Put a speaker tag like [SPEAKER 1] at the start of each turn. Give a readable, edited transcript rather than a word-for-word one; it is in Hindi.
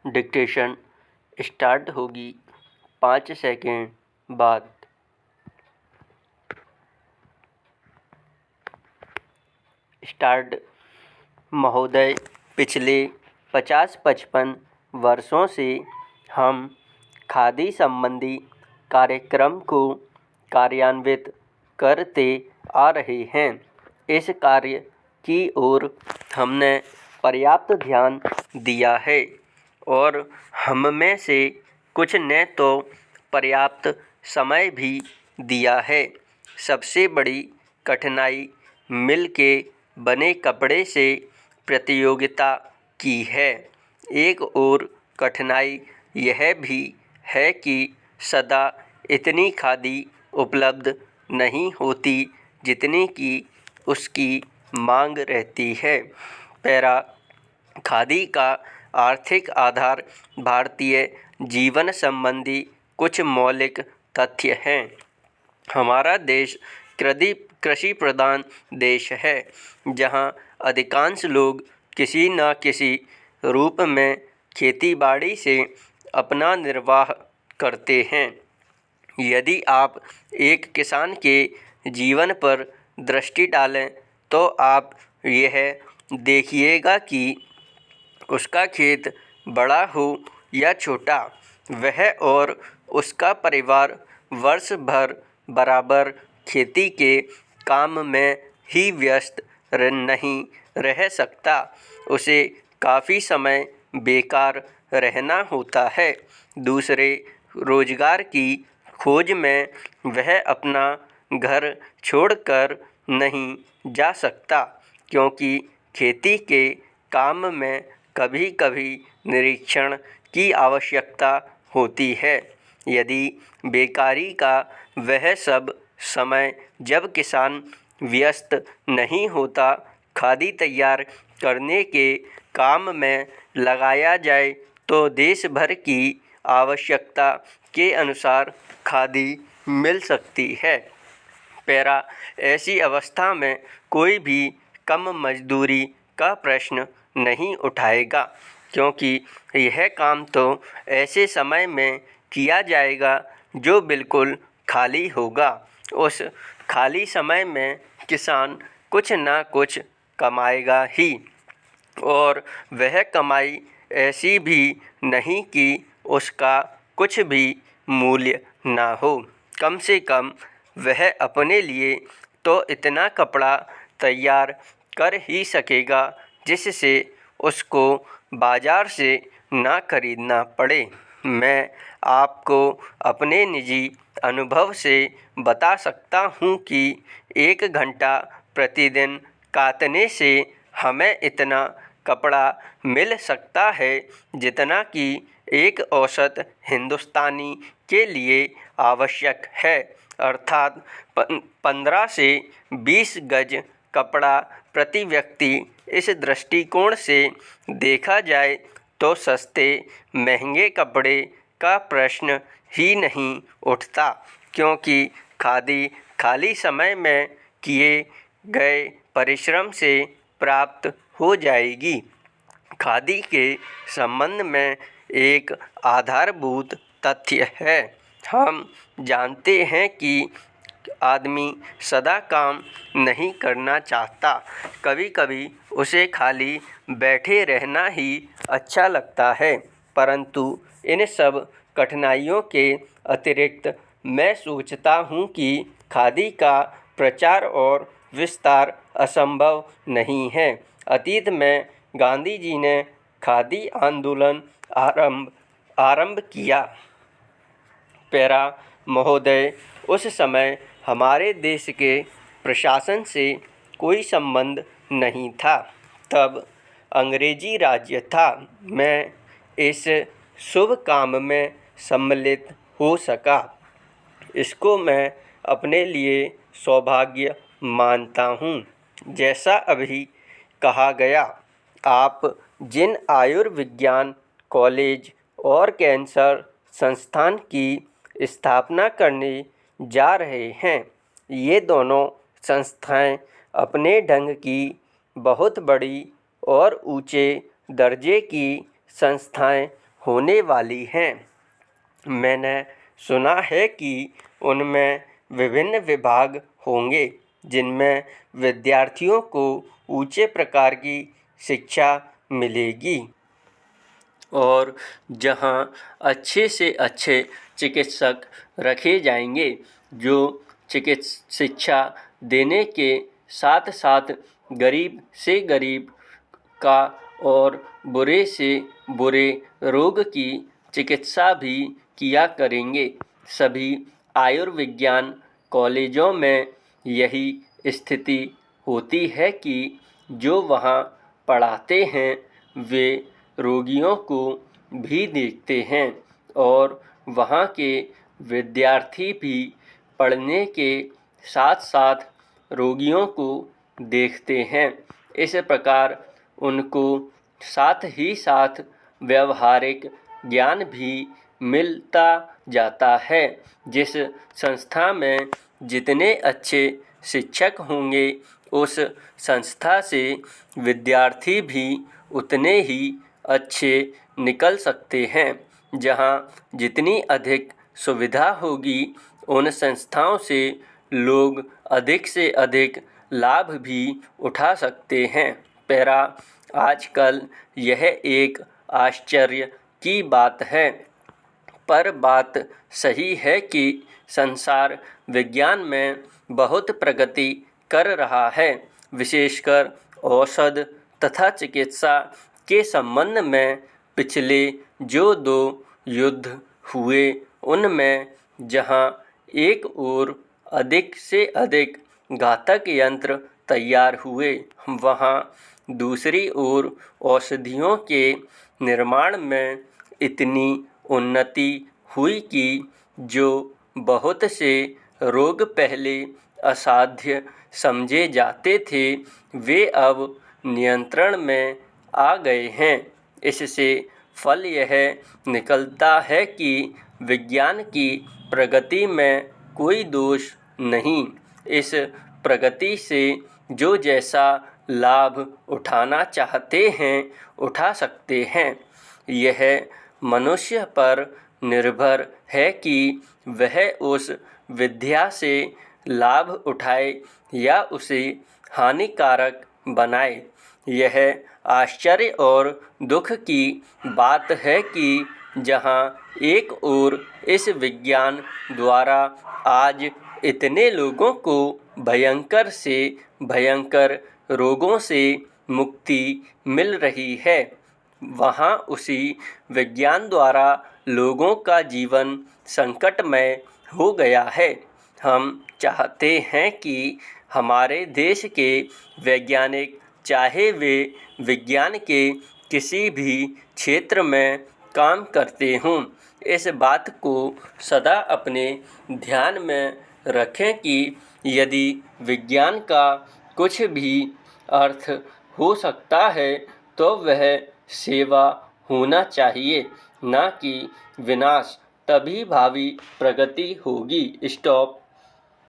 [SPEAKER 1] डिक्टेशन स्टार्ट होगी 5 सेकेंड बाद। स्टार्ट। महोदय, पिछले 50-55 वर्षों से हम खादी संबंधी कार्यक्रम को कार्यान्वित करते आ रहे हैं। इस कार्य की ओर हमने पर्याप्त ध्यान दिया है और हम में से कुछ ने तो पर्याप्त समय भी दिया है। सबसे बड़ी कठिनाई मिल के बने कपड़े से प्रतियोगिता की है। एक और कठिनाई यह भी है कि सदा इतनी खादी उपलब्ध नहीं होती जितनी कि उसकी मांग रहती है। पैरा। खादी का आर्थिक आधार भारतीय जीवन संबंधी कुछ मौलिक तथ्य हैं। हमारा देश कृषि प्रधान देश है, जहां अधिकांश लोग किसी न किसी रूप में खेती-बाड़ी से अपना निर्वाह करते हैं। यदि आप एक किसान के जीवन पर दृष्टि डालें तो आप यह देखिएगा कि उसका खेत बड़ा हो या छोटा, वह और उसका परिवार वर्ष भर बराबर खेती के काम में ही व्यस्त नहीं रह सकता। उसे काफ़ी समय बेकार रहना होता है। दूसरे रोजगार की खोज में वह अपना घर छोड़कर नहीं जा सकता, क्योंकि खेती के काम में कभी-कभी निरीक्षण की आवश्यकता होती है। यदि बेकारी का वह सब समय जब किसान व्यस्त नहीं होता खादी तैयार करने के काम में लगाया जाए तो देश भर की आवश्यकता के अनुसार खादी मिल सकती है। पैरा। ऐसी अवस्था में कोई भी कम मजदूरी का प्रश्न नहीं उठाएगा, क्योंकि यह काम तो ऐसे समय में किया जाएगा जो बिल्कुल खाली होगा। उस खाली समय में किसान कुछ न कुछ कमाएगा ही, और वह कमाई ऐसी भी नहीं कि उसका कुछ भी मूल्य ना हो। कम से कम वह अपने लिए तो इतना कपड़ा तैयार कर ही सकेगा जिससे उसको बाजार से ना खरीदना पड़े। मैं आपको अपने निजी अनुभव से बता सकता हूँ कि 1 घंटा प्रतिदिन कातने से हमें इतना कपड़ा मिल सकता है जितना कि एक औसत हिंदुस्तानी के लिए आवश्यक है, अर्थात 15 से 20 गज कपड़ा प्रति व्यक्ति। इस दृष्टिकोण से देखा जाए तो सस्ते महंगे कपड़े का प्रश्न ही नहीं उठता, क्योंकि खादी खाली समय में किए गए परिश्रम से प्राप्त हो जाएगी। खादी के संबंध में एक आधारभूत तथ्य है। हम जानते हैं कि आदमी सदा काम नहीं करना चाहता। कभी-कभी उसे खाली बैठे रहना ही अच्छा लगता है, परंतु इन सब कठिनाइयों के अतिरिक्त मैं सोचता हूँ कि खादी का प्रचार और विस्तार असंभव नहीं है। अतीत में गांधी जी ने खादी आंदोलन आरंभ किया। पैरा। महोदय, उस समय हमारे देश के प्रशासन से कोई संबंध नहीं था, तब अंग्रेजी राज्य था। मैं इस शुभ काम में सम्मिलित हो सका, इसको मैं अपने लिए सौभाग्य मानता हूँ। जैसा अभी कहा गया, आप जिन आयुर्विज्ञान कॉलेज और कैंसर संस्थान की स्थापना करने जा रहे हैं, ये दोनों संस्थाएं अपने ढंग की बहुत बड़ी और ऊंचे दर्जे की संस्थाएं होने वाली हैं। मैंने सुना है कि उनमें विभिन्न विभाग होंगे जिनमें विद्यार्थियों को ऊंचे प्रकार की शिक्षा मिलेगी और जहां अच्छे से अच्छे चिकित्सक रखे जाएंगे जो शिक्षा देने के साथ साथ गरीब से गरीब का और बुरे से बुरे रोग की चिकित्सा भी किया करेंगे। सभी आयुर्विज्ञान कॉलेजों में यही स्थिति होती है कि जो वहाँ पढ़ाते हैं वे रोगियों को भी देखते हैं और वहाँ के विद्यार्थी भी पढ़ने के साथ साथ रोगियों को देखते हैं। इस प्रकार उनको साथ ही साथ व्यवहारिक ज्ञान भी मिलता जाता है। जिस संस्था में जितने अच्छे शिक्षक होंगे उस संस्था से विद्यार्थी भी उतने ही अच्छे निकल सकते हैं। जहाँ जितनी अधिक सुविधा होगी उन संस्थाओं से लोग अधिक से अधिक लाभ भी उठा सकते हैं। पैरा आजकल यह एक आश्चर्य की बात है, पर बात सही है कि संसार विज्ञान में बहुत प्रगति कर रहा है। विशेषकर औषध तथा चिकित्सा के संबंध में पिछले जो 2 युद्ध हुए उनमें जहां एक ओर अधिक से अधिक घातक यंत्र तैयार हुए वहां दूसरी ओर औषधियों के निर्माण में इतनी उन्नति हुई कि जो बहुत से रोग पहले असाध्य समझे जाते थे वे अब नियंत्रण में आ गए हैं। इससे फल यह निकलता है कि विज्ञान की प्रगति में कोई दोष नहीं। इस प्रगति से जो जैसा लाभ उठाना चाहते हैं उठा सकते हैं। यह मनुष्य पर निर्भर है कि वह उस विद्या से लाभ उठाए या उसे हानिकारक बनाए। यह आश्चर्य और दुख की बात है कि जहाँ एक ओर इस विज्ञान द्वारा आज इतने लोगों को भयंकर से भयंकर रोगों से मुक्ति मिल रही है, वहाँ उसी विज्ञान द्वारा लोगों का जीवन संकटमय हो गया है। हम चाहते हैं कि हमारे देश के वैज्ञानिक चाहे वे विज्ञान के किसी भी क्षेत्र में काम करते हों इस बात को सदा अपने ध्यान में रखें कि यदि विज्ञान का कुछ भी अर्थ हो सकता है तो वह सेवा होना चाहिए, ना कि विनाश। तभी भावी प्रगति होगी। स्टॉप।